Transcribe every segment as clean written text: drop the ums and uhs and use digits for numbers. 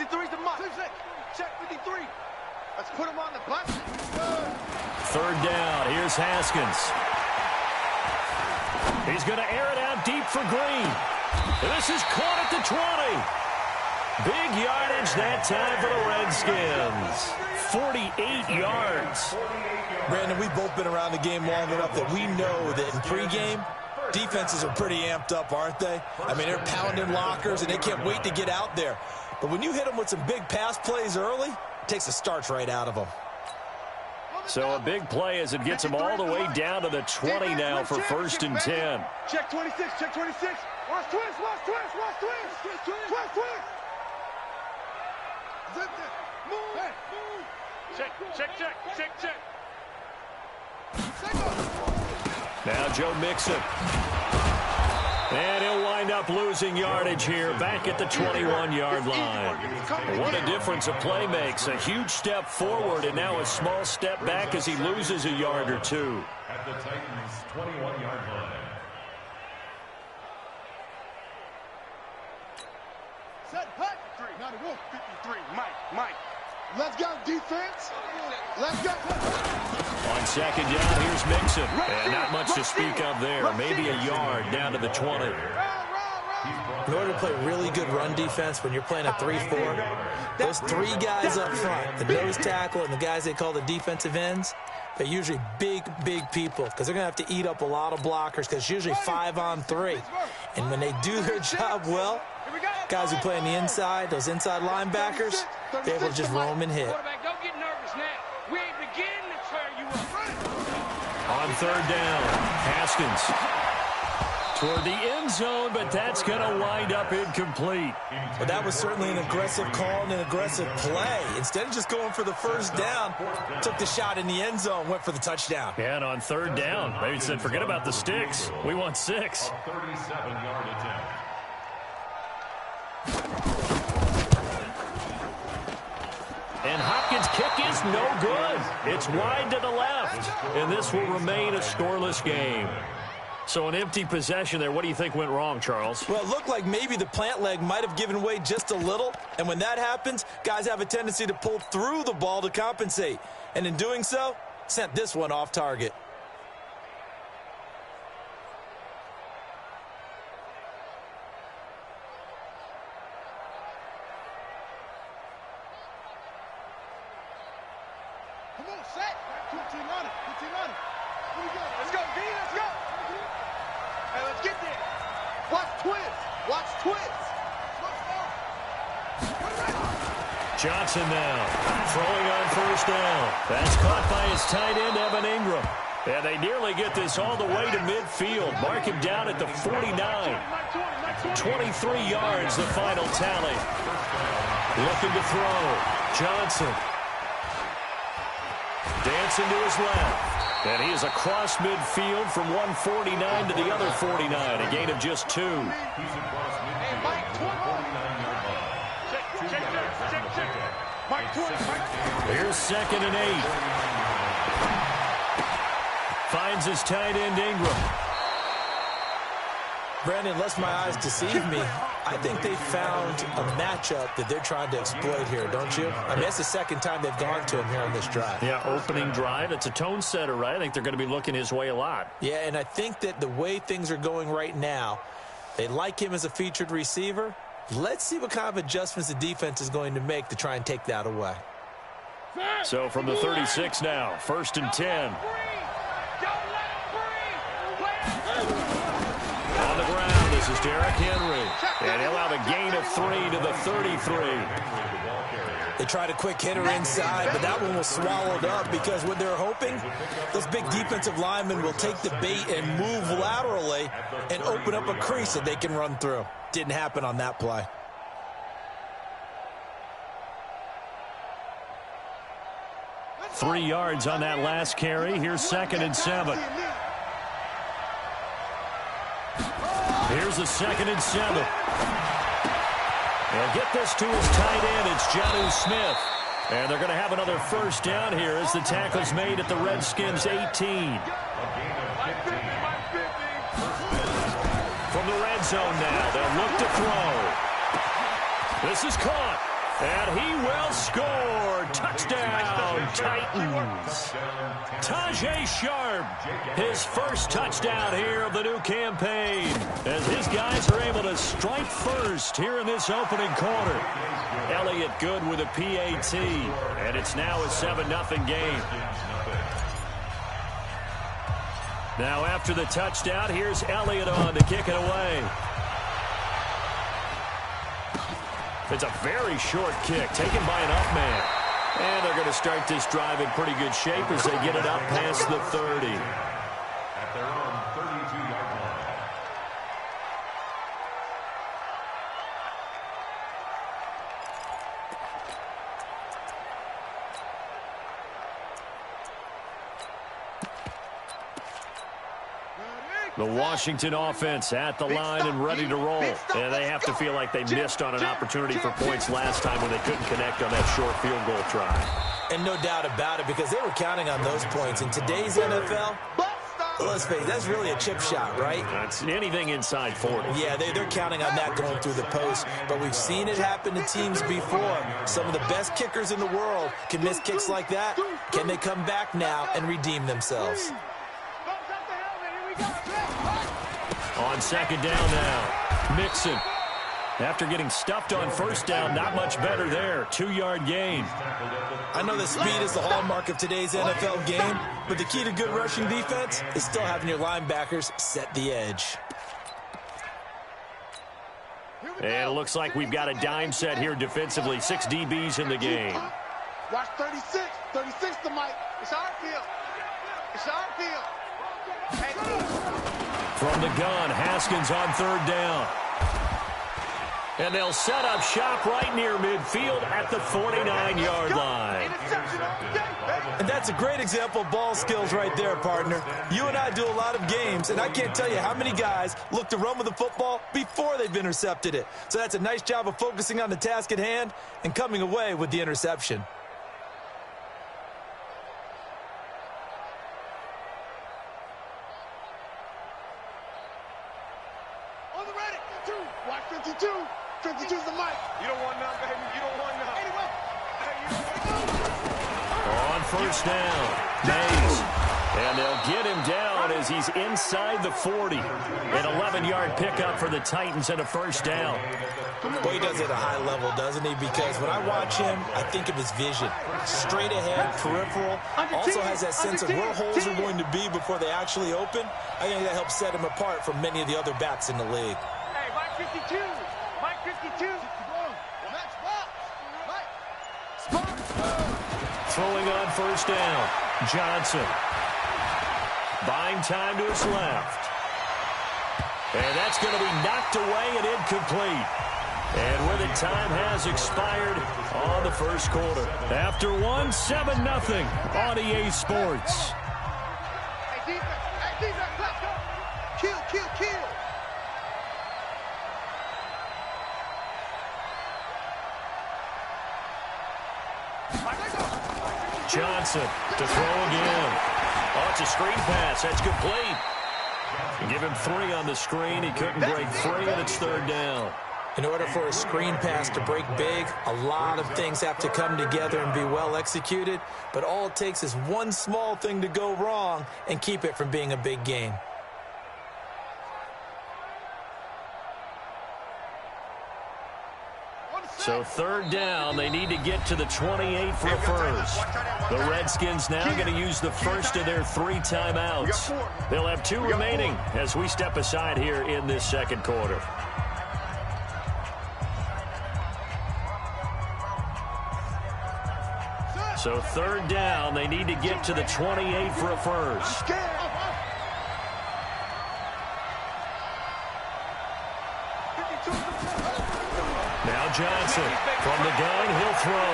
53's the must. Check 53. Let's put him on the bus. Third down. Here's Haskins. He's going to air it out deep for Green. This is caught at the 20. Big yardage that time for the Redskins. 48 yards. Brandon, we've both been around the game long enough that we know that in pregame, defenses are pretty amped up, aren't they? I mean, they're pounding lockers, and they can't wait to get out there. But when you hit them with some big pass plays early, it takes the starch right out of them. So a big play as it gets them all the way down to the 20 now for 1st and 10. Check 26, check 26. Watch twist, watch twist, watch twist. Twist, twist. Zip it. Move. Hey, move. Check. Now Joe Mixon. And he'll wind up losing yardage here back at the 21-yard line. What a difference a play makes. A huge step forward and now a small step back as he loses a yard or two. At the Titans' 21-yard line. Set, hut. 53, Mike. Let's go, defense. Let's go. On second down, here's Mixon. And not much to speak of there. Maybe a yard down to the 20. In order to play really good run defense when you're playing a 3-4, those three guys up front, the nose tackle and the guys they call the defensive ends, they're usually big people because they're going to have to eat up a lot of blockers because it's usually 5-on-3. And when they do their job well, guys who play on the inside, those inside linebackers, they're able to just roam and hit. Don't get nervous now. We ain't beginning to tear you up. On third down, Haskins toward the end zone, but that's going to wind up incomplete. But that was certainly an aggressive call and an aggressive play. Instead of just going for the first down, took the shot in the end zone, went for the touchdown. And on third down, they said, forget about the sticks. We want 6. A 37-yard attempt. And Hopkins' kick is no good. It's wide to the left. And this will remain a scoreless game. So an empty possession there. What do you think went wrong, Charles? Well, it looked like maybe the plant leg might have given way just a little. And when that happens, guys have a tendency to pull through the ball to compensate. And in doing so, sent this one off target. Let's go, D, let's go. Hey, let's get there. Watch twist. Johnson now throwing on first down. That's caught by his tight end, Evan Ingram. And they nearly get this all the way to midfield. Mark him down at the 49. 23 yards, the final tally. Looking to throw. Johnson. Dancing to his left. And he is across midfield from 149 to the other 49. A gain of just 2. Here's 2nd and 8. Finds his tight end Ingram. Brandon, unless my eyes deceive me, I think they found a matchup that they're trying to exploit here, don't you? I mean, that's the second time they've gone to him here on this drive. Yeah, opening drive. It's a tone setter, right? I think they're going to be looking his way a lot. Yeah, and I think that the way things are going right now, they like him as a featured receiver. Let's see what kind of adjustments the defense is going to make to try and take that away. So from the 36 now, 1st and 10. On the ground, this is Derrick Henry. And he'll have a gain of 3 to the 33. They tried a quick hitter inside, but that one was swallowed up because what they're hoping, those big defensive linemen will take the bait and move laterally and open up a crease that they can run through. Didn't happen on that play. Three yards on that last carry. Here's 2nd and 7. Here's the 2nd and 7. They'll get this to his tight end. It's Jonnu Smith. And they're going to have another first down here as the tackle's made at the Redskins' 18. From the red zone now, they'll look to throw. This is caught. And he will score. Touchdown, Titans. Tajay Sharp, his first touchdown here of the new campaign, as his guys are able to strike first here in this opening quarter. Elliott good with a PAT, and it's now a 7-0 game. Now after the touchdown, here's Elliott on to kick it away. It's a very short kick taken by an up man. And they're going to start this drive in pretty good shape as they get it up past the 30. At their own 32-yard line. The Washington offense at the line and ready to roll. And they have to feel like they missed on an opportunity for points last time when they couldn't connect on that short field goal try. And no doubt about it, because they were counting on those points. In today's NFL, let's face it, that's really a chip shot, right? It's anything inside 40. Yeah, they're counting on that going through the post. But we've seen it happen to teams before. Some of the best kickers in the world can miss kicks like that. Can they come back now and redeem themselves? On second down now, Mixon. After getting stuffed on first down, not much better there. 2-yard gain. I know that speed is the hallmark of today's NFL game, but the key to good rushing defense is still having your linebackers set the edge. And it looks like we've got a dime set here defensively. 6 DBs in the game. Watch 36. 36 to Mike. It's our field. It's our field. From the gun, Haskins on third down. And they'll set up shop right near midfield at the 49-yard line. And that's a great example of ball skills right there, partner. You and I do a lot of games, and I can't tell you how many guys look to run with the football before they've intercepted it. So that's a nice job of focusing on the task at hand and coming away with the interception. On the ready. 2. Watch 52. 52's the mic. You don't want none, baby. You don't want none. Anyway. On first down, Mays. And they'll get him down as he's inside the 40. An 11-yard pickup for the Titans and a first down. Boy, he does it at a high level, doesn't he? Because when I watch him, I think of his vision. Straight ahead, peripheral. Also has that sense of where holes are going to be before they actually open. I think that helps set him apart from many of the other backs in the league. Hey, Mike 52. Mike 52. Throwing on first down, Johnson. Buying time to his left. And that's going to be knocked away and incomplete. And with it, time has expired on the first quarter. After one, 7-0 on EA Sports. Hey, defense, let's go. Kill. Johnson to throw again. Oh, it's a screen pass. That's complete. Give him 3 on the screen. He couldn't break free, and it's third down. In order for a screen pass to break big, a lot of things have to come together and be well executed, but all it takes is one small thing to go wrong and keep it from being a big game. So third down, they need to get to the 28 for a first. The Redskins now going to use the first of their 3 timeouts. They'll have 2 remaining as we step aside here in this second quarter. So third down, they need to get to the 28 for a first. Now Johnson from the gun, he'll throw.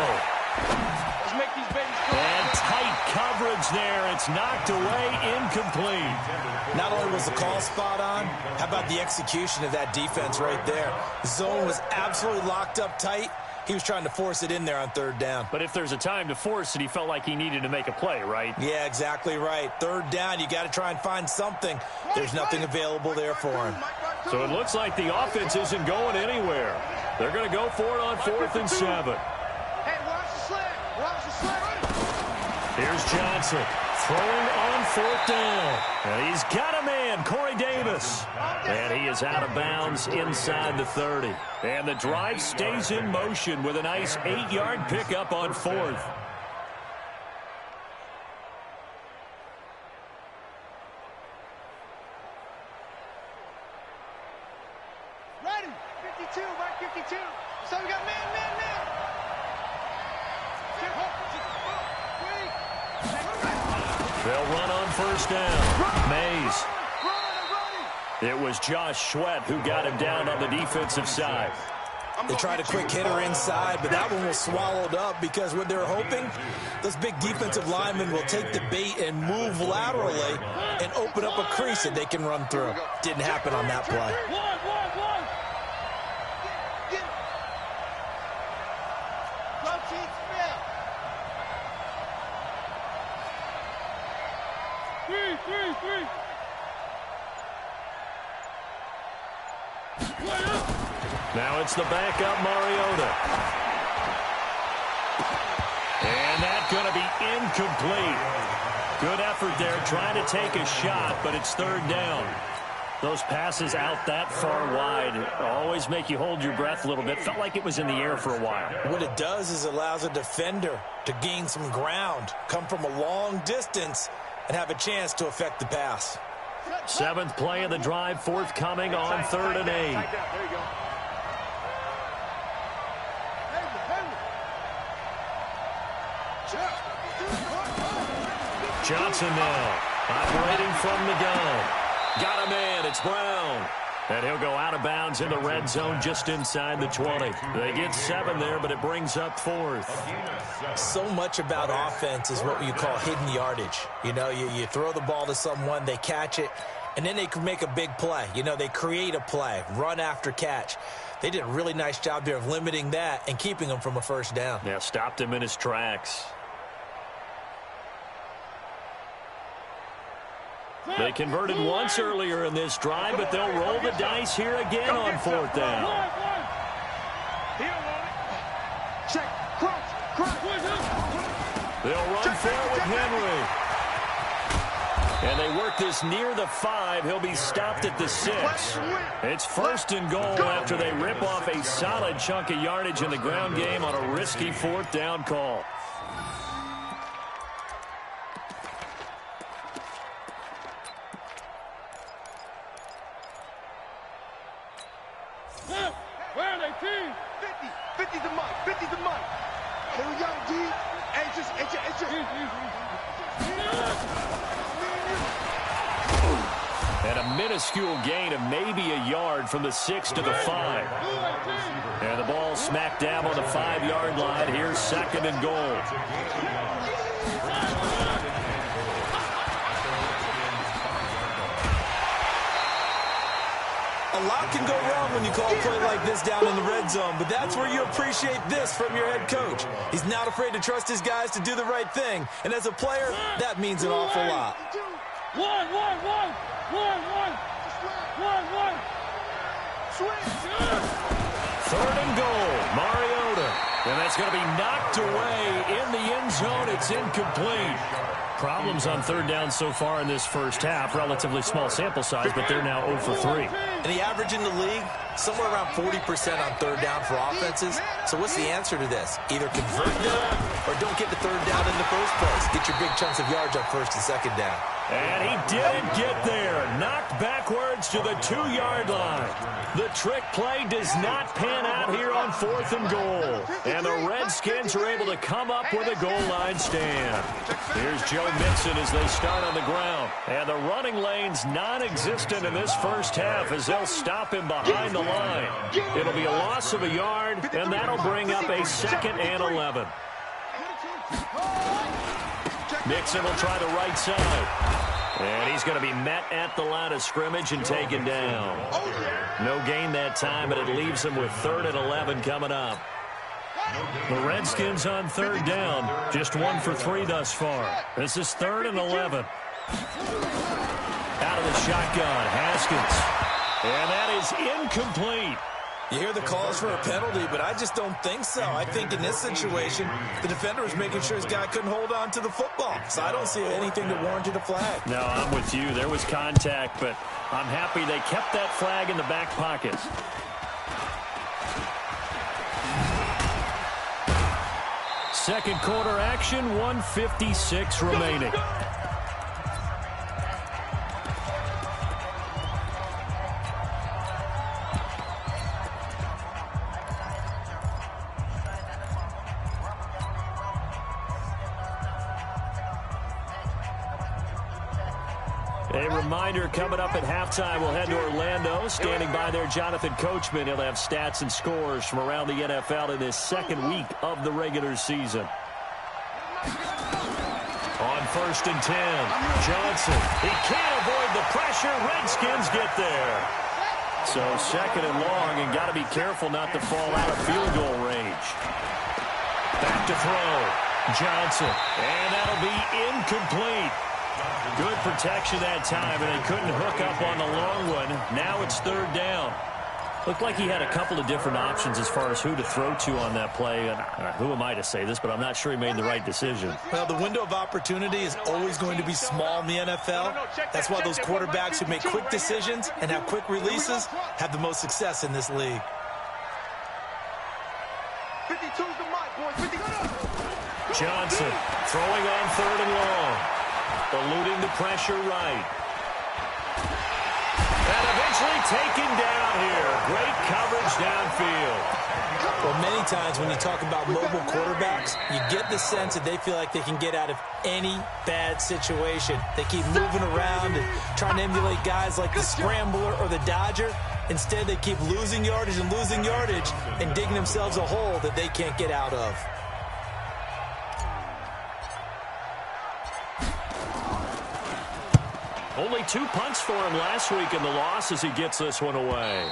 And tight coverage there. It's knocked away, incomplete. Not only was the call spot on, how about the execution of that defense right there? The zone was absolutely locked up tight. He was trying to force it in there on third down. But if there's a time to force it, he felt like he needed to make a play, right? Yeah, exactly right. Third down, you got to try and find something. There's nothing available there for him. So it looks like the offense isn't going anywhere. They're going to go for it on 4th and 7. Hey, watch the slant. Watch the slant. Here's Johnson throwing on 4th down. And he's got a man, Corey Davis. And he is out of bounds inside the 30. And the drive stays in motion with a nice 8-yard pickup on 4th. Ready. 52, right 52. So we got man. They'll run on 1st down. Mays. It was Josh Sweat who got him down on the defensive side. They tried a quick hitter inside, but that one was swallowed up because what they're hoping, those big defensive linemen will take the bait and move laterally and open up a crease that they can run through. Didn't happen on that play. Three. Now it's the backup Mariota. And that's going to be incomplete. Good effort there trying to take a shot, but it's 3rd down. Those passes out that far wide always make you hold your breath a little bit. Felt like it was in the air for a while. What it does is it allows a defender to gain some ground, come from a long distance, and have a chance to affect the pass. 7th play of the drive, forthcoming on 3rd and 8. Johnson now, operating from the gun. Got a man, it's Brown. And he'll go out of bounds in the red zone just inside the 20. They get 7 there, but it brings up 4th. So much about offense is what you call hidden yardage. You know, you throw the ball to someone, they catch it, and then they can make a big play. You know, they create a play, run after catch. They did a really nice job there of limiting that and keeping him from a 1st down. Yeah, stopped him in his tracks. They converted once earlier in this drive, but they'll roll the dice here again on 4th down. They'll run forward Henry. And they work this near the 5. He'll be stopped at the 6. It's 1st and goal after they rip off a solid chunk of yardage in the ground game on a risky 4th down call. Where are they, team? 50 the mic. Here we go, D. Hey, just. And a minuscule gain of maybe a yard from the 6 to the 5. And the ball smack dab on the 5-yard line. Here's 2nd and goal. A lot can go wrong when you call a play like this down in the red zone, but that's where you appreciate this from your head coach. He's not afraid to trust his guys to do the right thing, and as a player, that means an awful lot. One. Third and goal, Mariota. And that's going to be knocked away in the end zone. It's incomplete. Problems on 3rd down so far in this first half. Relatively small sample size, but they're now 0 for 3. And the average in the league, somewhere around 40% on 3rd down for offenses. So what's the answer to this? Either convert them or don't get to 3rd down in the first place. Get your big chunks of yards on 1st and 2nd down. And he didn't get there. Knocked backwards to the 2-yard line. The trick play does not pan out here on 4th and goal. And the Redskins are able to come up with a goal line stand. Here's Joe Mixon as they start on the ground. And the running lane's non-existent in this first half as they'll stop him behind the line. It'll be a loss of a yard, and that'll bring up a 2nd and 11. Mixon will try the right side. And he's going to be met at the line of scrimmage and taken down. No gain that time, but it leaves him with 3rd and 11 coming up. The Redskins on 3rd down, just 1 for 3 thus far. This is 3rd and 11. Out of the shotgun, Haskins. And that is incomplete. You hear the calls for a penalty, but I just don't think so. I think in this situation, the defender was making sure his guy couldn't hold on to the football. So I don't see anything that warranted a flag. No, I'm with you. There was contact, but I'm happy they kept that flag in the back pocket. Second quarter action, 1:56 remaining. A reminder, coming up at halftime, we'll head to Orlando. Standing by there, Jonathan Coachman. He'll have stats and scores from around the NFL in this second week of the regular season. On 1st and 10, Johnson. He can't avoid the pressure. Redskins get there. So second and long, and got to be careful not to fall out of field goal range. Back to throw. Johnson. And that'll be incomplete. Good protection that time, and they couldn't hook up on the long one. Now it's third down. Looked like he had a couple of different options as far as who to throw to on that play. And who am I to say this, but I'm not sure he made the right decision. Well, the window of opportunity is always going to be small in the NFL. That's why those quarterbacks who make quick decisions and have quick releases have the most success in this league. 52's the mic, boys. 52. Johnson throwing on third and long. Eluding the pressure right. And eventually taken down here. Great coverage downfield. Well, many times when you talk about mobile quarterbacks, you get the sense that they feel like they can get out of any bad situation. They keep moving around and trying to emulate guys like the Scrambler or the Dodger. Instead, they keep losing yardage and digging themselves a hole that they can't get out of. Only 2 punts for him last week in the loss as he gets this one away.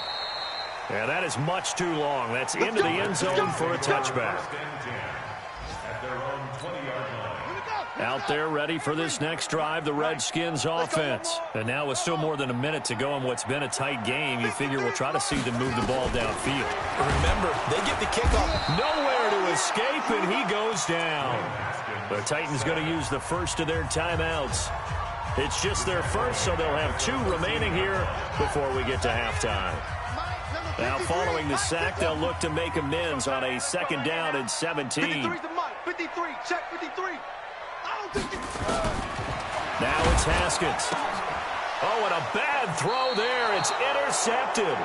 Yeah, that is much too long. That's into the end zone for a touchback. Out there ready for this next drive, the Redskins offense. And now with still more than a minute to go in what's been a tight game, you figure we'll try to see them move the ball downfield. Remember, they get the kickoff. Nowhere to escape, and he goes down. The Titans going to use the first of their timeouts. It's just their first, so they'll have 2 remaining here before we get to halftime. Now, following the sack, they'll look to make amends on a second down and 17. 53's the mic. 53. Check 53. Now it's Haskins. Oh, and a bad throw there. It's intercepted.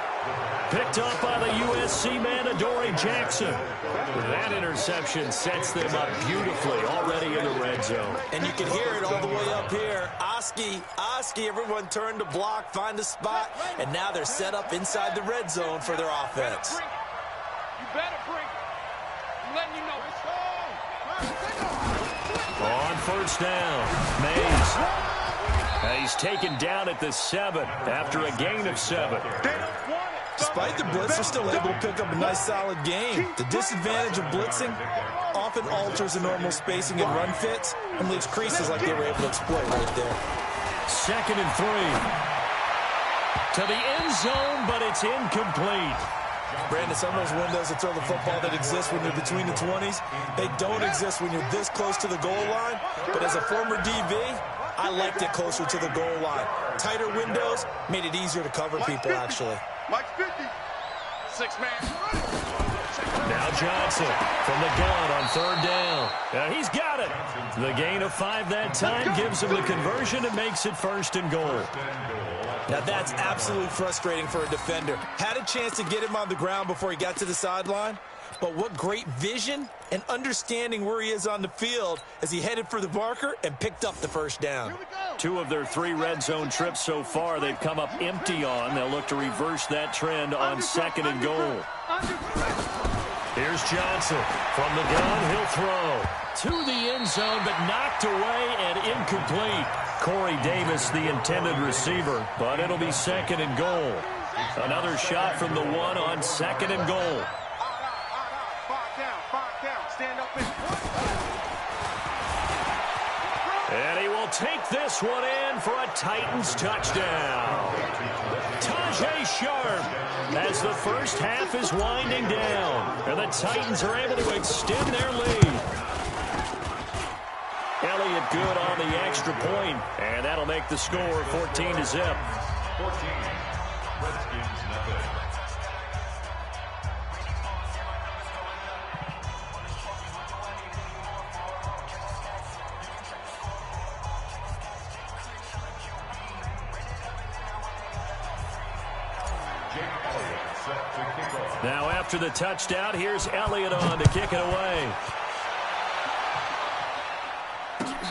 Picked up by the USC man, Adoree Jackson. That interception sets them up beautifully already in the red zone. And you can hear it all the way up here. Oski, everyone turned to block, find a spot, and now they're set up inside the red zone for their offense. You better bring it. I'm letting you know. On first down, Mays. He's taken down at the 7 after a gain of 7. Despite the blitz, they're still able to pick up a nice, solid game. The disadvantage of blitzing often alters the normal spacing and run fits and leaves creases like they were able to exploit right there. 2nd and 3. To the end zone, but it's incomplete. Brandon, some of those windows that throw the football that exist when you're between the 20s, they don't exist when you're this close to the goal line. But as a former DV, I liked it closer to the goal line. Tighter windows made it easier to cover people, actually. Mike's 50. 6-man. Now Johnson from the gun on third down. He's got it. The gain of 5 that time gives him the conversion and makes it 1st and goal. Now that's absolutely frustrating for a defender. Had a chance to get him on the ground before he got to the sideline, but what great vision and understanding where he is on the field as he headed for the marker and picked up the 1st down. 2 of their 3 red zone trips so far they've come up empty on. They'll look to reverse that trend on 2nd and goal. Here's Johnson from the gun. He'll throw to the end zone, but knocked away and incomplete. Corey Davis, the intended receiver, but it'll be 2nd and goal. Another shot from the 1 on 2nd and goal. 5 down. Stand up. And he will he'll take this one in for a Titans touchdown. Tajay Sharp as the first half is winding down, and the Titans are able to extend their lead. Elliott good on the extra point, and that'll make the score 14-0. 14. Redskins nothing. Now after the touchdown, here's Elliott on to kick it away.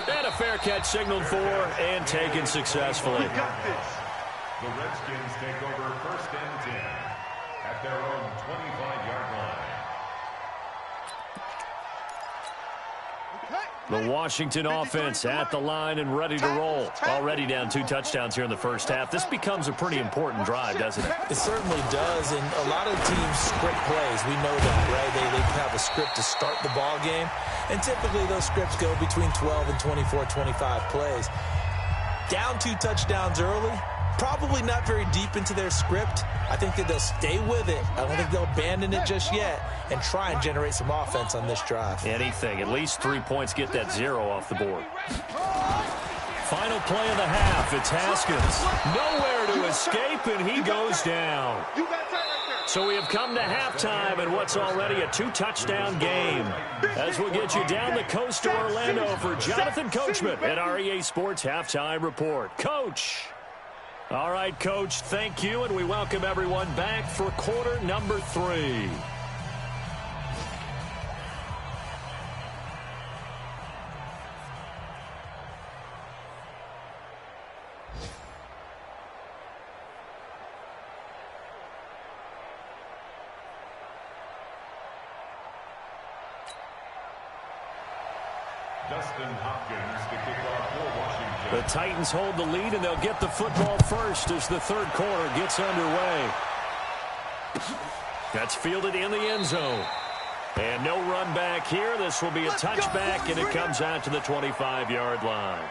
And a fair catch signaled for and taken successfully. The Redskins take over 1st and 10 at their own 25-yard line. The Washington offense at the line and ready to roll. Already down 2 touchdowns here in the first half. This becomes a pretty important drive, doesn't it? It certainly does, and a lot of teams script plays. We know that, right? They have a script to start the ball game, and typically those scripts go between 12 and 24, 25 plays. Down 2 touchdowns early, probably not very deep into their script. I think that they'll stay with it. I don't think they'll abandon it just yet and try and generate some offense on this drive. Anything. At least 3 points, get that 0 off the board. Final play of the half. It's Haskins. Nowhere to escape, and he goes down. So we have come to halftime in what's already a 2-touchdown game. As we'll get you down the coast to Orlando for Jonathan Coachman at our EA Sports Halftime Report. Coach. All right, Coach, thank you, and we welcome everyone back for quarter number 3. The Titans hold the lead, and they'll get the football first as the third quarter gets underway. That's fielded in the end zone. And no run back here. This will be a touchback, and it comes out to the 25-yard line.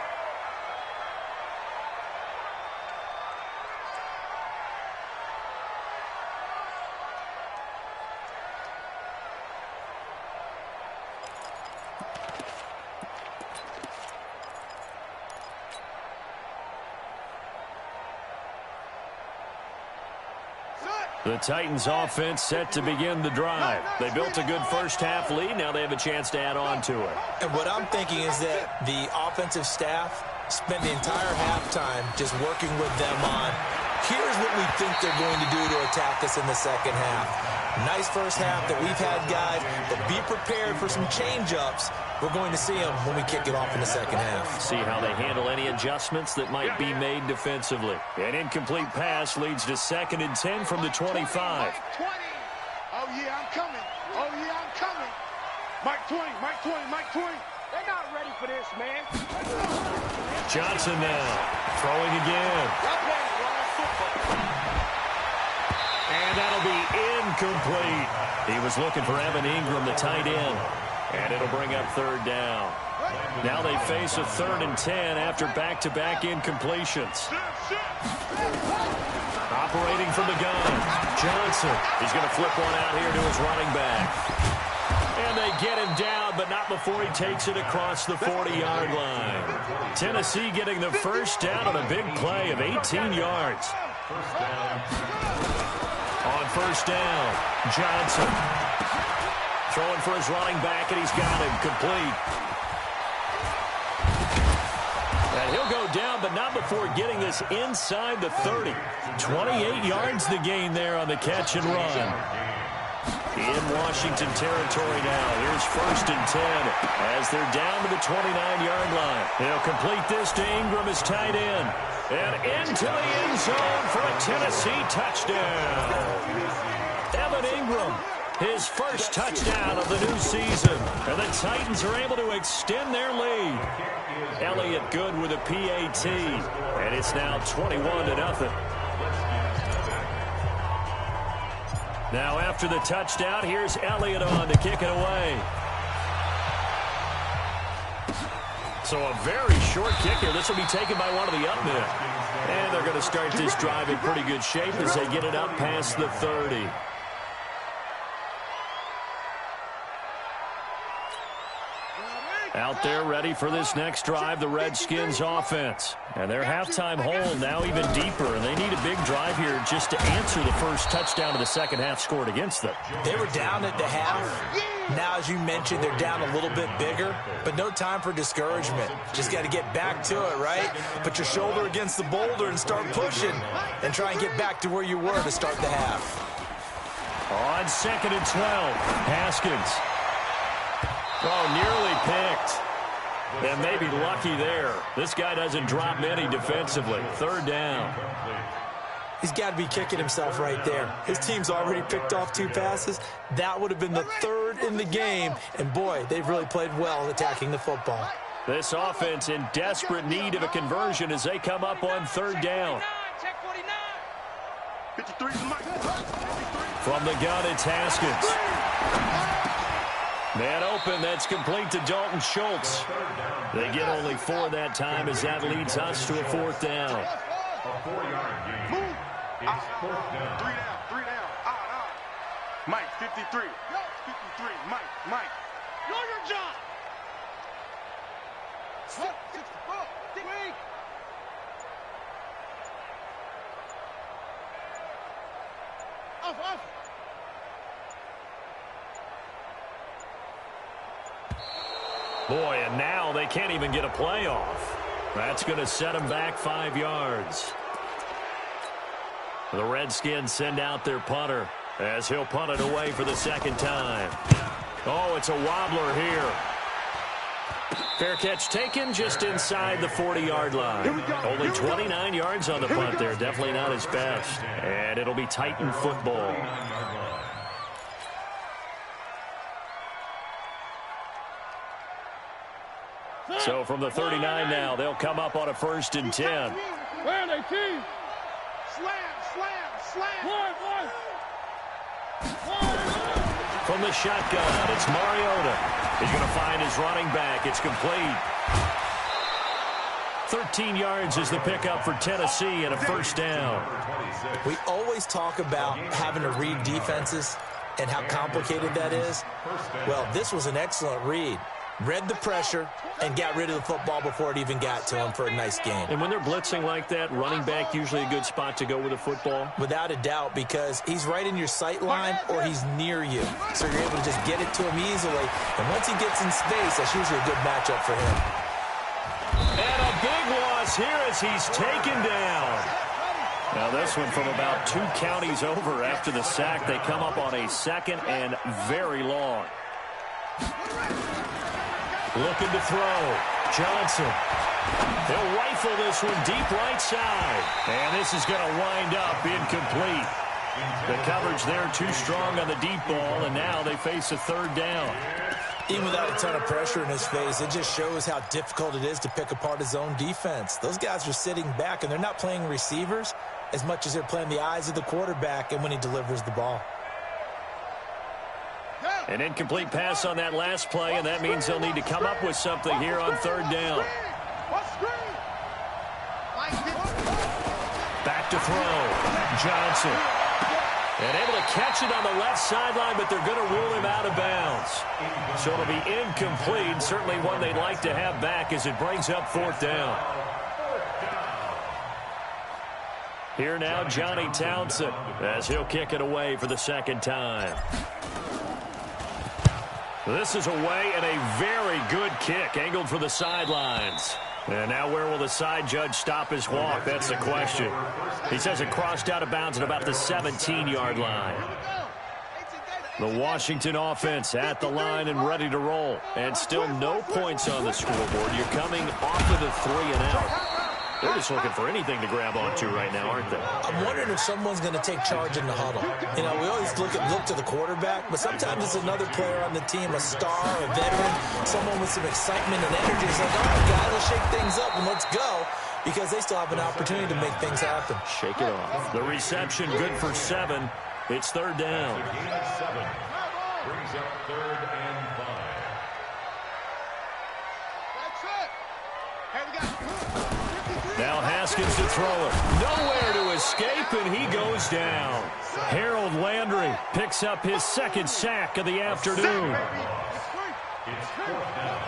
The Titans offense set to begin the drive. They built a good first half lead. Now they have a chance to add on to it. And what I'm thinking is that the offensive staff spent the entire halftime just working with them on, here's what we think they're going to do to attack us in the second half. Nice first half that we've had, guys, but be prepared for some change-ups. We're going to see them when we kick it off in the second half. See how they handle any adjustments that might be made defensively. An incomplete pass leads to 2nd and 10 from the 25. 20. Oh, yeah, I'm coming. Oh, yeah, I'm coming. Mike 20, Mike 20, Mike 20. They're not ready for this, man. Johnson now, throwing again. And that'll be incomplete. He was looking for Evan Ingram, the tight end. And it'll bring up 3rd down. Now they face a 3rd and 10 after back-to-back incompletions. Operating from the gun, Johnson. He's going to flip one out here to his running back. And they get him down, but not before he takes it across the 40-yard line. Tennessee getting the first down on a big play of 18 yards. On first down, Johnson. Throwing for his running back, and he's got him complete. And he'll go down, but not before getting this inside the 30. 28 yards the gain there on the catch and run. In Washington territory now. Here's 1st and 10 as they're down to the 29-yard line. They'll complete this to Ingram as tight end. And into the end zone for a Tennessee touchdown. Evan Ingram, his first touchdown of the new season. And the Titans are able to extend their lead. Elliott good with a PAT. And it's now 21-0. Now after the touchdown, here's Elliott on to kick it away. So a very short kick here. This will be taken by one of the up men. And they're going to start this drive in pretty good shape as they get it up past the 30. Out there ready for this next drive, the Redskins offense. And their halftime hole now even deeper, and they need a big drive here just to answer the first touchdown of the second half scored against them. They were down at the half. Now, as you mentioned, they're down a little bit bigger, but no time for discouragement. Just got to get back to it, right? Put your shoulder against the boulder and start pushing and try and get back to where you were to start the half. On 2nd and 12, Haskins. Oh, nearly picked. And maybe lucky there. This guy doesn't drop many defensively. 3rd down. He's got to be kicking himself right there. His team's already picked off 2 passes. That would have been the 3rd in the game. And, boy, they've really played well attacking the football. This offense in desperate need of a conversion as they come up on 3rd down. From the gun, it's Haskins. Man open, that's complete to Dalton Schultz. They get only 4 that time as that leads us to a 4th down. A 4-yard gain. It's 4th down. 3 down. Out. Mike, 53. 53. Mike. Know your job. 64. Wait. Off. Boy, and now they can't even get a play off. That's going to set them back 5 yards. The Redskins send out their punter as he'll punt it away for the 2nd time. Oh, it's a wobbler here. Fair catch taken just inside the 40-yard line. Only 29 yards on the punt there. Definitely not his best. And it'll be Titan football. So from the 39 now, they'll come up on a 1st and 10. Where are they, team? Slam. From the shotgun, it's Mariota. He's going to find his running back. It's complete. 13 yards is the pickup for Tennessee and a 1st down. We always talk about having to read defenses and how complicated that is. Well, this was an excellent read. Read the pressure and got rid of the football before it even got to him for a nice game. And when they're blitzing like that, running back usually a good spot to go with the football? Without a doubt, because he's right in your sight line or he's near you. So you're able to just get it to him easily. And once he gets in space, that's usually a good matchup for him. And a big loss here as he's taken down. Now this one from about 2 counties over after the sack. They come up on a 2nd and very long. Looking to throw. Johnson. He'll rifle this one deep right side. And this is going to wind up incomplete. The coverage there too strong on the deep ball, and now they face a 3rd down. Even without a ton of pressure in his face, it just shows how difficult it is to pick apart his own defense. Those guys are sitting back, and they're not playing receivers as much as they're playing the eyes of the quarterback and when he delivers the ball. An incomplete pass on that last play, and that means they'll need to come up with something here on 3rd down. Back to throw. Johnson. And able to catch it on the left sideline, but they're going to rule him out of bounds. So it'll be incomplete. Certainly one they'd like to have back as it brings up 4th down. Here now, Johnny Townsend, as he'll kick it away for the 2nd time. This is away and a very good kick, angled for the sidelines. And now where will the side judge stop his walk? That's the question. He says it crossed out of bounds at about the 17-yard line. The Washington offense at the line and ready to roll. And still no points on the scoreboard. You're coming off of the 3 and out. They're just looking for anything to grab onto right now, aren't they? I'm wondering if someone's going to take charge in the huddle. You know, we always look to the quarterback, but sometimes it's another player on the team, a star, a veteran, someone with some excitement and energy. It's like, all right, guys, let's shake things up and let's go, because they still have an opportunity to make things happen. Shake it off. The reception good for 7. It's 3rd down. Gain of 7 brings up 3rd and 5. That's it. Haskins to throw it. Nowhere to escape, and he goes down. Harold Landry picks up his second sack of the afternoon. It's fourth down.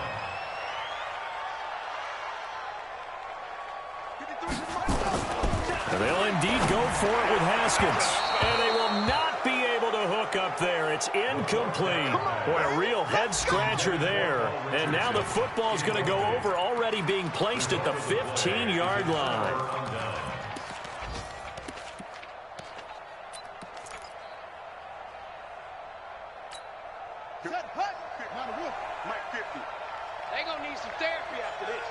And they'll indeed go for it with Haskins. And they will not be able to hook up there. It's incomplete. Boy, a real head-scratcher there. And now the football's going to go over, already being placed at the 15-yard line. They're going to need some therapy after this.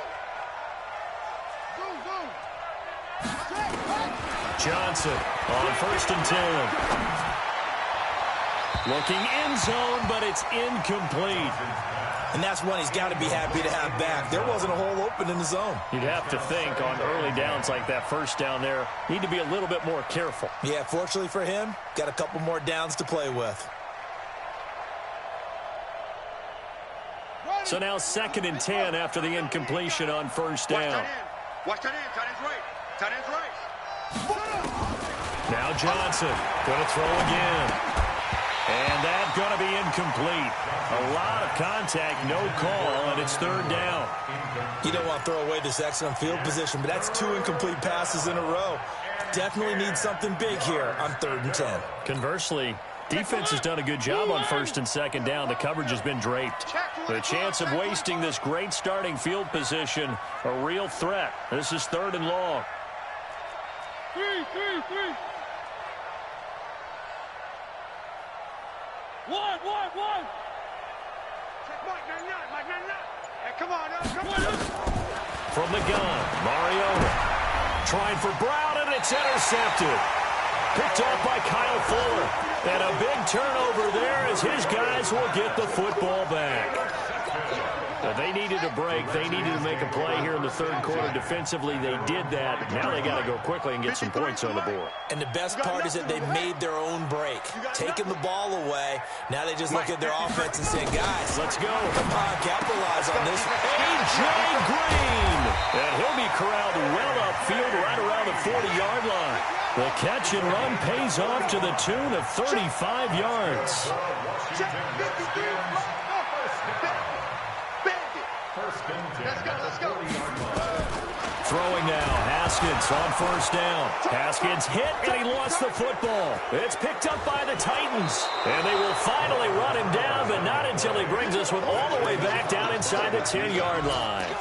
Johnson on 1st and 10. Looking end zone, but it's incomplete. And that's one he's got to be happy to have back. There wasn't a hole open in the zone. You'd have to think on early downs like that, first down there, need to be a little bit more careful. Yeah, fortunately for him, got a couple more downs to play with. So now 2nd and 10 after the incompletion on 1st down. Watch that end. Tight end's right. Tight end's right. Now Johnson going to throw again. And that's going to be incomplete. A lot of contact, no call, and it's 3rd down. You don't want to throw away this excellent field position, but that's 2 incomplete passes in a row. Definitely need something big here on 3rd and 10. Conversely, defense has done a good job on 1st and 2nd down. The coverage has been draped. The chance of wasting this great starting field position, a real threat. This is 3rd and long. 3. One. Check Mike 99. Hey, come on. From the gun, Mariota trying for Brown, and it's intercepted. Picked off by Kyle Fuller. And a big turnover there as his guys will get the football back. They needed a break. They needed to make a play here in the 3rd quarter. Defensively, they did that. Now they got to go quickly and get some points on the board. And the best part is that they made their own break. Taking the ball away. Now they just look at their offense and say, guys, let's go. Come on, capitalize on this. A.J. Green. And he'll be corralled well upfield right around the 40-yard line. The catch and run pays off to the tune of 35 yards. Let's go. Throwing now, Haskins on 1st down. Haskins hit, and he lost the football. It's picked up by the Titans. And they will finally run him down, but not until he brings us with all the way back down inside the 10-yard line.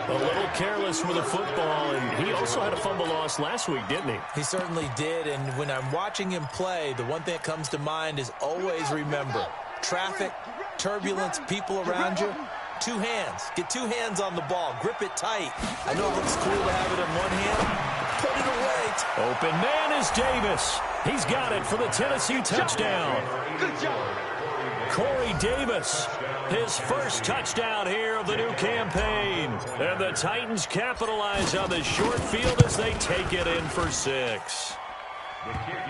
A little careless with the football, and he also had a fumble loss last week, didn't he? He certainly did, and when I'm watching him play, the one thing that comes to mind is always remember, traffic, turbulence, people around you, 2 hands. Get 2 hands on the ball. Grip it tight. I know it looks cool to have it in one hand. Put it away. Open man is Davis. He's got it for the Tennessee touchdown. Good job. Corey Davis, his first touchdown here of the new campaign. And the Titans capitalize on the short field as they take it in for 6.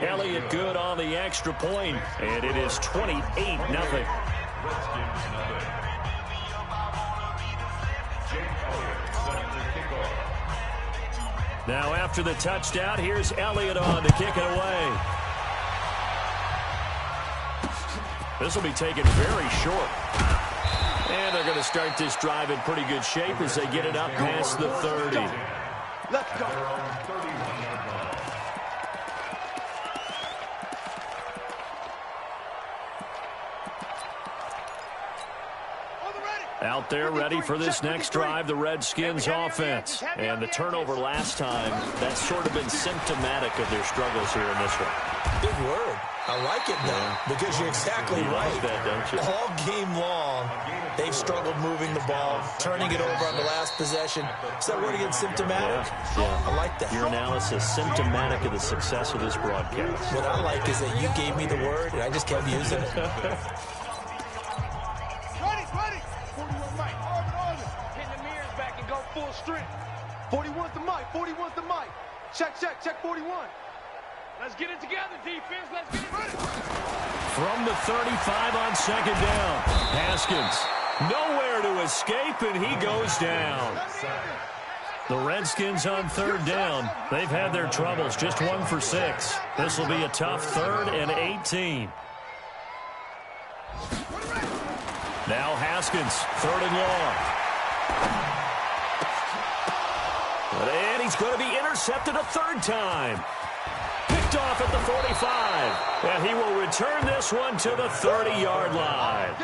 Elliott good on the extra point, and it is 28-0. Now after the touchdown, here's Elliott on to kick it away. This will be taken very short. And they're going to start this drive in pretty good shape as they get it up past the 30. Let's go. Out there ready for this next drive, the Redskins offense. And the turnover last time, that's sort of been symptomatic of their struggles here in this one. Big word. I like it now because you're exactly right. Like that, don't you? All game long, they've struggled moving the ball, turning it over on the last possession. Is that word again, symptomatic? Yeah. I like that. Your analysis, symptomatic of the success of this broadcast. What I like is that you gave me the word, and I just kept using it. Ready. 41 Mike. Arvin. Pin the mirrors back and go full strength. 41's the Mike. 41's the Mike. Check 41. Let's get it together, defense. Let's get it ready. From the 35 on 2nd down. Haskins nowhere to escape, and he goes down. The Redskins on third down. They've had their troubles, just 1 for 6. This will be a tough 3rd and 18. Now Haskins, 3rd and long. And he's going to be intercepted a 3rd time. Picked off at the 45. And he will return this one to the 30-yard line.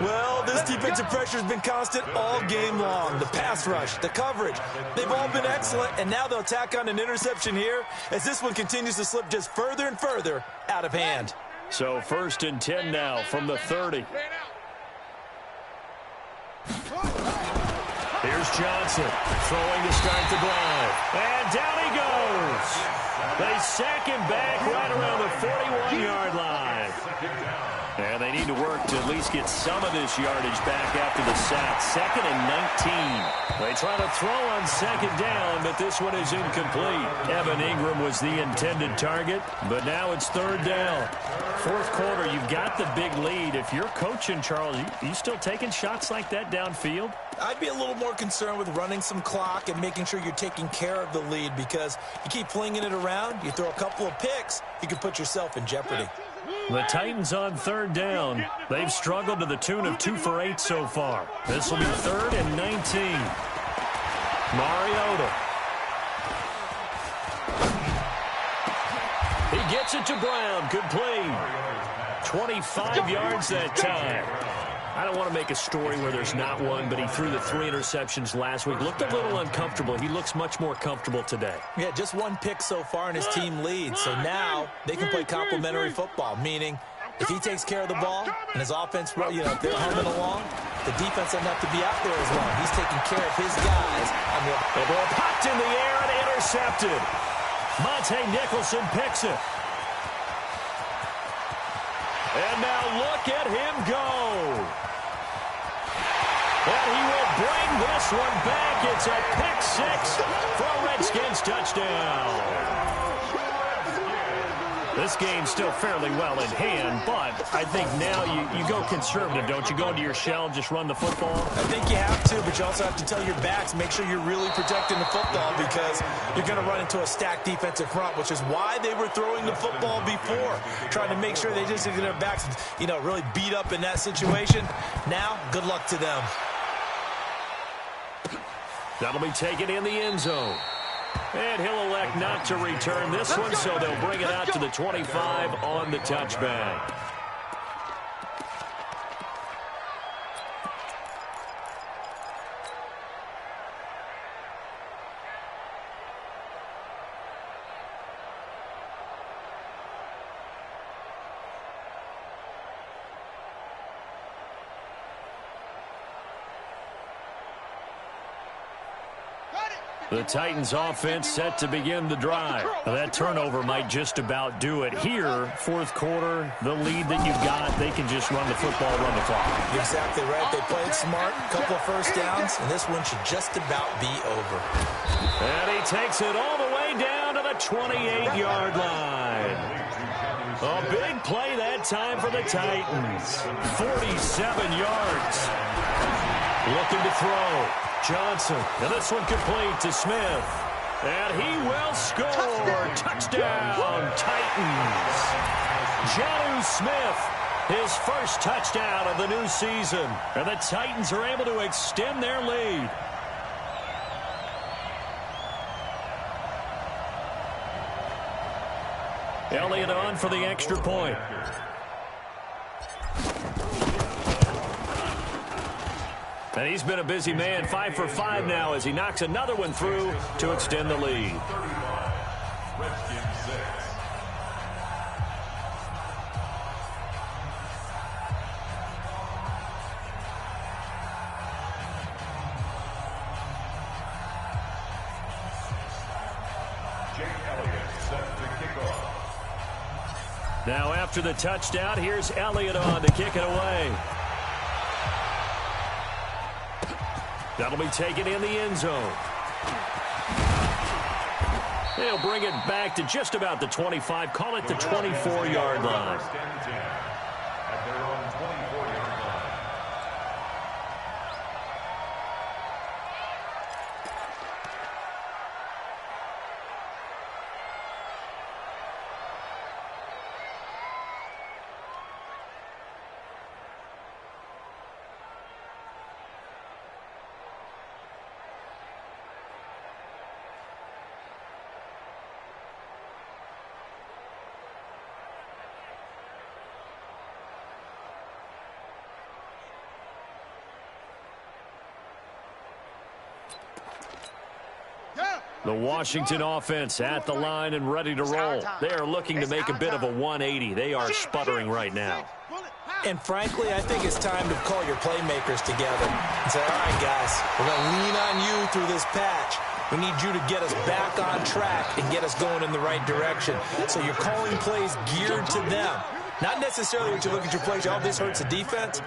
Well, this defensive pressure has been constant all game long. The pass rush, the coverage, they've all been excellent, and now they'll tack on an interception here as this one continues to slip just further and further out of hand. So 1st and 10 now from the 30. Here's Johnson throwing to start the drive. And down he goes. They sack him back right around the 41-yard line. And they need to work to at least get some of this yardage back after the sack. 2nd and 19. They try to throw on 2nd down, but this one is incomplete. Evan Ingram was the intended target, but now it's 3rd down. 4th quarter, you've got the big lead. If you're coaching, Charles, you still taking shots like that downfield? I'd be a little more concerned with running some clock and making sure you're taking care of the lead, because you keep flinging it around, you throw a couple of picks, you can put yourself in jeopardy. The Titans on 3rd down. They've struggled to the tune of 2 for 8 so far. This will be 3rd and 19. Mariota. He gets it to Brown. Good play. 25 yards that time. I don't want to make a story where there's not one, but he threw the 3 interceptions last week. Looked a little uncomfortable. He looks much more comfortable today. Yeah, just 1 pick so far and his team leads. So now they can play complementary football, meaning if he takes care of the ball and his offense, if they're humming along, the defense doesn't have to be out there as long. He's taking care of his guys. The ball popped in the air and intercepted. Monte Nicholson picks it. And now look at him go. And he will bring this one back. It's a pick 6 for a Redskins touchdown. This game's still fairly well in hand, but I think now you go conservative, don't you? Go into your shell and just run the football? I think you have to, but you also have to tell your backs, make sure you're really protecting the football, because you're going to run into a stacked defensive front, which is why they were throwing the football before, trying to make sure they just get their backs, really beat up in that situation. Now, good luck to them. That'll be taken in the end zone. And he'll elect not to return this one, so they'll bring it out to the 25 on the touchback. The Titans offense set to begin the drive. Now, that turnover might just about do it. Here, 4th quarter, the lead that you've got, they can just run the football, run the clock. Exactly right. They played smart, couple of 1st downs, and this one should just about be over. And he takes it all the way down to the 28-yard line. A big play that time for the Titans. 47 yards. Looking to throw. Johnson, and this one complete to Smith. And he will score. Touchdown, Titans. Jonnu Smith, his first touchdown of the new season. And the Titans are able to extend their lead. Elliott on for the extra point. And he's been a busy man, 5 for 5 now as he knocks another one through to extend the lead. Now after the touchdown, here's Elliott on to kick it away. That'll be taken in the end zone. They'll bring it back to just about the 25. Call it the 24-yard line. At their own 24-yard line. The Washington offense at the line and ready to roll. They are looking to make a bit of a 180. They are sputtering right now. And frankly, I think it's time to call your playmakers together and say, all right, guys, we're going to lean on you through this patch. We need you to get us back on track and get us going in the right direction. So you're calling plays geared to them. Not necessarily when you look at your plays, oh, this hurts the defense.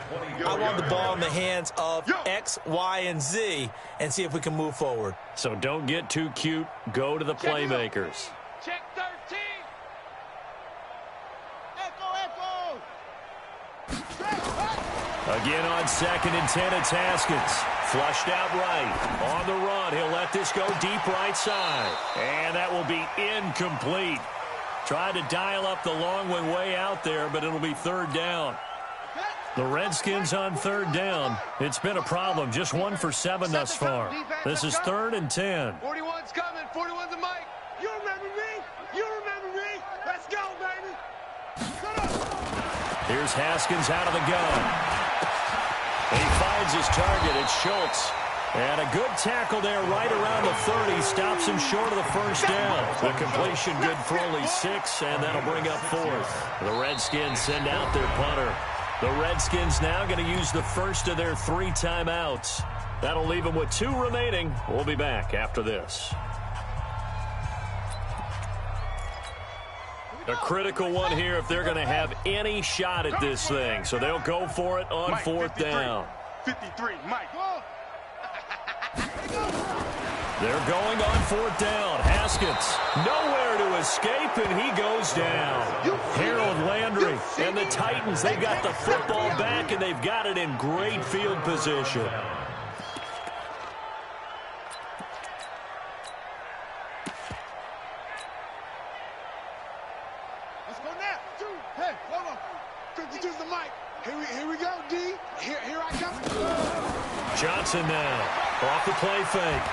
I want the ball in the hands of X, Y, and Z and see if we can move forward. So don't get too cute. Go to the playmakers. Check 13. Again on 2nd and 10, it's Haskins. Flushed out right. On the run, he'll let this go deep right side. And that will be incomplete. Tried to dial up the long one way out there, but it'll be 3rd down. The Redskins on 3rd down. It's been a problem. Just 1 for 7 thus far. This is 3rd and 10. 41's coming. 41's the mic. You remember me? You remember me? Let's go, baby. Shut up. Here's Haskins out of the gun. He finds his target. It's Schultz. And a good tackle there right around the 30. Stops him short of the 1st down. The completion good for only 6, and that'll bring up 4th. The Redskins send out their punter. The Redskins now going to use the first of their 3 timeouts. That'll leave them with 2 remaining. We'll be back after this. A critical one here if they're going to have any shot at this thing. So they'll go for it on 4th down. 53, Mike. They're going on 4th down. Haskins nowhere to escape, and he goes down. Harold Landry and the Titans, they've got the football back, and they've got it in great field position. Let's go now. Hey, hold on. 52's the mic. Here we go, D. Here I come. Johnson now. Off the play fake.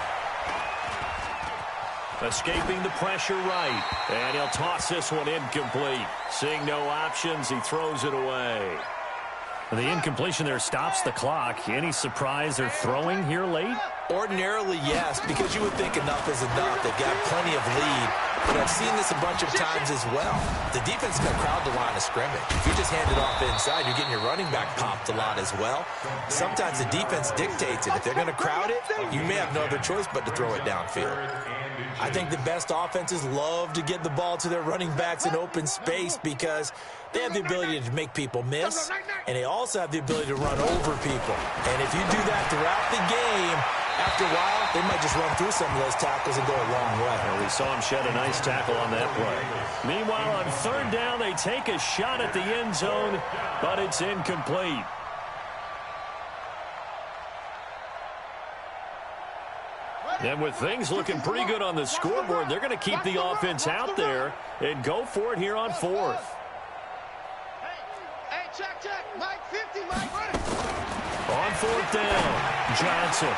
Escaping the pressure right. And he'll toss this one incomplete. Seeing no options, he throws it away. The incompletion there stops the clock. Any surprise they're throwing here late? Ordinarily, yes, because you would think enough is enough. They've got plenty of lead. But I've seen this a bunch of times as well. The defense is going to crowd the line of scrimmage. If you just hand it off inside, you're getting your running back popped a lot as well. Sometimes the defense dictates it. If they're going to crowd it, you may have no other choice but to throw it downfield. I think the best offenses love to get the ball to their running backs in open space because they have the ability to make people miss, and they also have the ability to run over people. And if you do that throughout the game, after a while, they might just run through some of those tackles and go a long way. Well, we saw him shed a nice tackle on that play. Meanwhile, on 3rd down, they take a shot at the end zone, but it's incomplete. And with things looking pretty good on the scoreboard, they're going to keep the offense out there and go for it here on 4th. Hey, check. Mike 50, Mike. On 4th down, Johnson.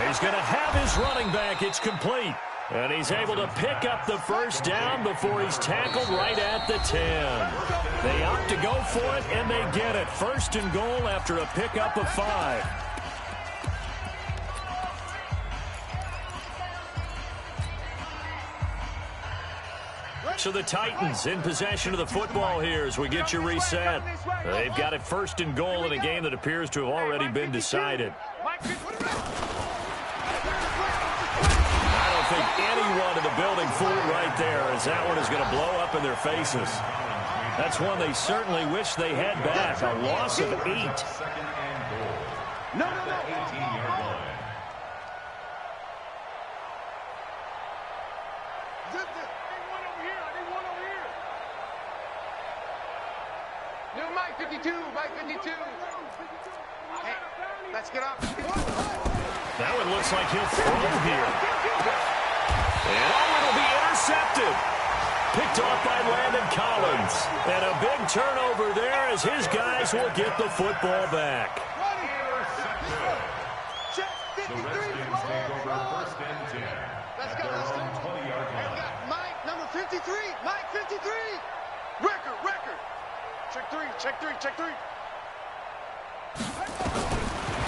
He's going to have his running back. It's complete. And he's able to pick up the 1st down before he's tackled right at the 10. They opt to go for it, and they get it. 1st and goal after a pickup of 5. So the Titans in possession of the football here as we get you reset. They've got it 1st and goal in a game that appears to have already been decided. I don't think anyone in the building fooled right there as that one is going to blow up in their faces. That's one they certainly wish they had back. A loss of 8. No. 18-yard line. New Mike 52, Mike 52. Hey, let's get up. That one looks like he'll throw here. And it'll be intercepted. Picked off by Landon Collins. And a big turnover there as his guys will get the football back. The Redskins take over 1st and 10. Let's at go. their own 20-yard Hey, we line. got Mike, number 53. Mike 53. Record. Check 3.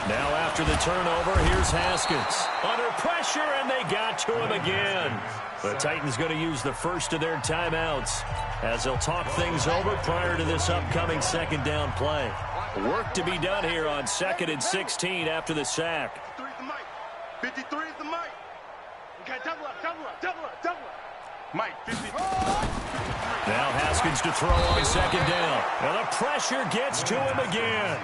Now Now after the turnover, here's Haskins. Under pressure, and they got to him again. The Titans going to use the first of their timeouts as they'll talk things over prior to this upcoming second down play. Work to be done here on 2nd and 16 after the sack. 53 is the mic. Okay, double up. Mike, 53. Now Haskins to throw on second down. And the pressure gets to him again.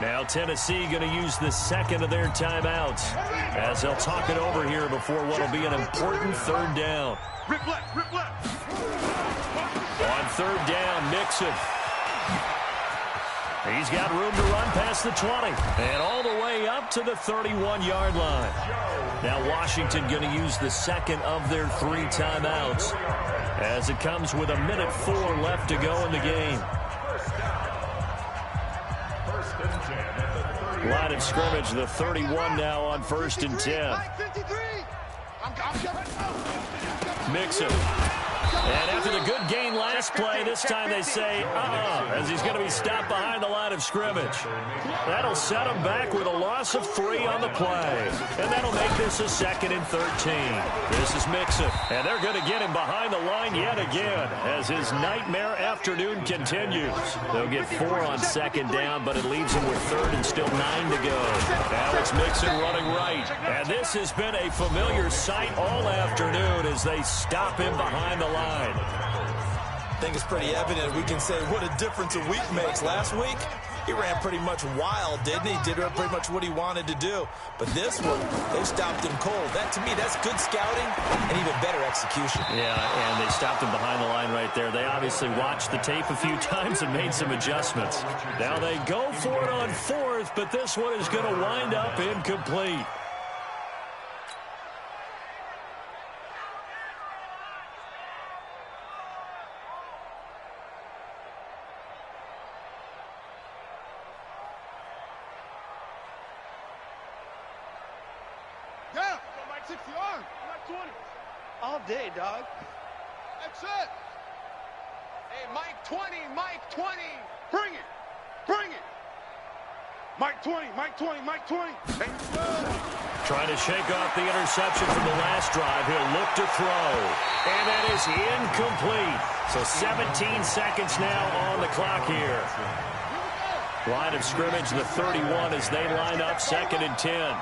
Now Tennessee going to use the second of their timeouts as they'll talk it over here before what will be an important third down. Rip left. On third down, Mixon. He's got room to run past the 20 and all the way up to the 31-yard line. Now Washington going to use the second of their 3 timeouts as it comes with 1:04 left to go in the game. Line of scrimmage, the 31 now on 1st and 10. Mixon. And after the good gain last play, this time they say, as he's going to be stopped behind the line of scrimmage. That'll set him back with a loss of 3 on the play. And that'll make this a 2nd and 13. This is Mixon. And they're going to get him behind the line yet again as his nightmare afternoon continues. They'll get 4 on second down, but it leaves him with 3rd and still 9 to go. Now it's Mixon running right. And this has been a familiar sight all afternoon as they stop him behind the line. I think it's pretty evident. We can say what a difference a week makes. Last week, he ran pretty much wild, didn't he? Did pretty much what he wanted to do. But this one, they stopped him cold. That, to me, that's good scouting and even better execution. Yeah, and they stopped him behind the line right there. They obviously watched the tape a few times and made some adjustments. Now they go for it on 4th, but this one is going to wind up incomplete. All day, dog. That's it. Hey, Mike 20. Bring it. Mike 20. Hey. Trying to shake off the interception from the last drive. He'll look to throw. And that is incomplete. So 17 seconds now on the clock here. Line of scrimmage, the 31 as they line up 2nd and 10.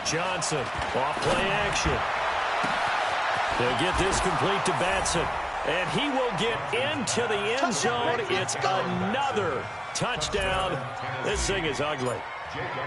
Johnson, off play action. They'll get this complete to Batson. And he will get into the end zone. It's another touchdown. This thing is ugly.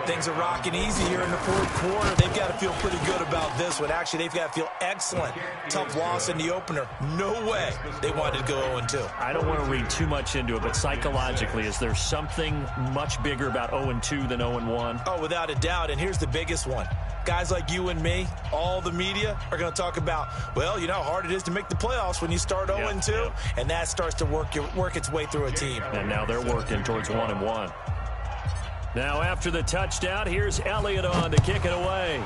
Things are rocking easy here in the 4th quarter. They've got to feel pretty good about this one. Actually, they've got to feel excellent. Tough loss in the opener. No way they wanted to go 0-2. I don't want to read too much into it, but psychologically, is there something much bigger about 0-2 than 0-1? Oh, without a doubt. And here's the biggest one. Guys like you and me, all the media, are going to talk about, well, you know how hard it is to make the playoffs when you start 0-2, and that starts to work its way through a team. And now they're working towards 1-1. Now after the touchdown, here's Elliott on to kick it away.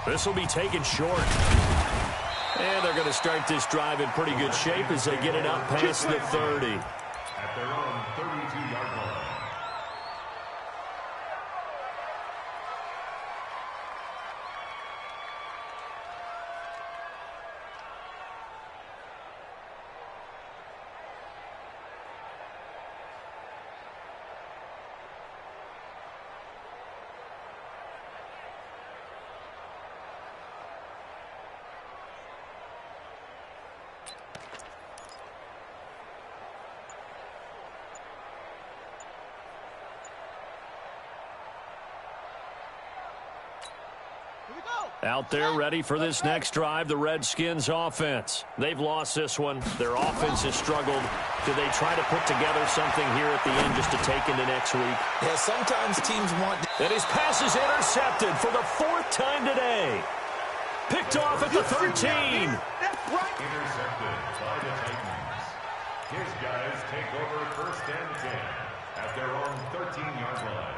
This will be taken short. And they're going to start this drive in pretty good shape as they get it up past the 30. At their own 32-yard line. Out there ready for this next drive, the Redskins offense. They've lost this one. Their offense has struggled. Do they try to put together something here at the end just to take into next week? Yeah, sometimes teams want... And his pass is intercepted for the 4th time today. Picked off at the 13. That's right. Intercepted by the Titans. His guys take over 1st and 10 at their own 13-yard line.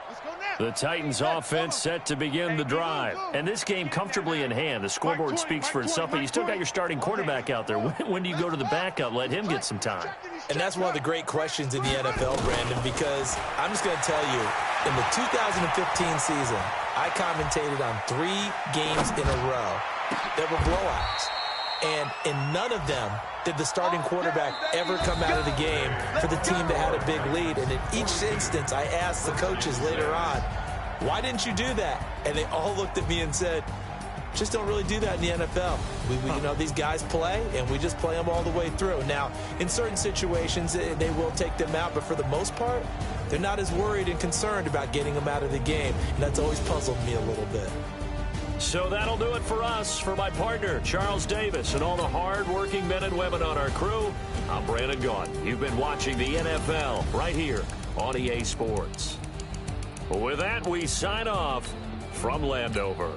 Let's go now. The Titans offense set to begin the drive. And this game comfortably in hand. The scoreboard speaks for itself, but you still got your starting quarterback out there. When do you go to the backup? Let him get some time. And that's one of the great questions in the NFL, Brandon, because I'm just going to tell you, in the 2015 season, I commentated on 3 games in a row that were blowouts. And in none of them did the starting quarterback ever come out of the game for the team that had a big lead. And in each instance, I asked the coaches later on, why didn't you do that? And they all looked at me and said, just don't really do that in the NFL. You know, these guys play, and we just play them all the way through. Now, in certain situations, they will take them out, but for the most part, they're not as worried and concerned about getting them out of the game. And that's always puzzled me a little bit. So that'll do it for us. For my partner, Charles Davis, and all the hard-working men and women on our crew, I'm Brandon Gaudin. You've been watching the NFL right here on EA Sports. With that, we sign off from Landover.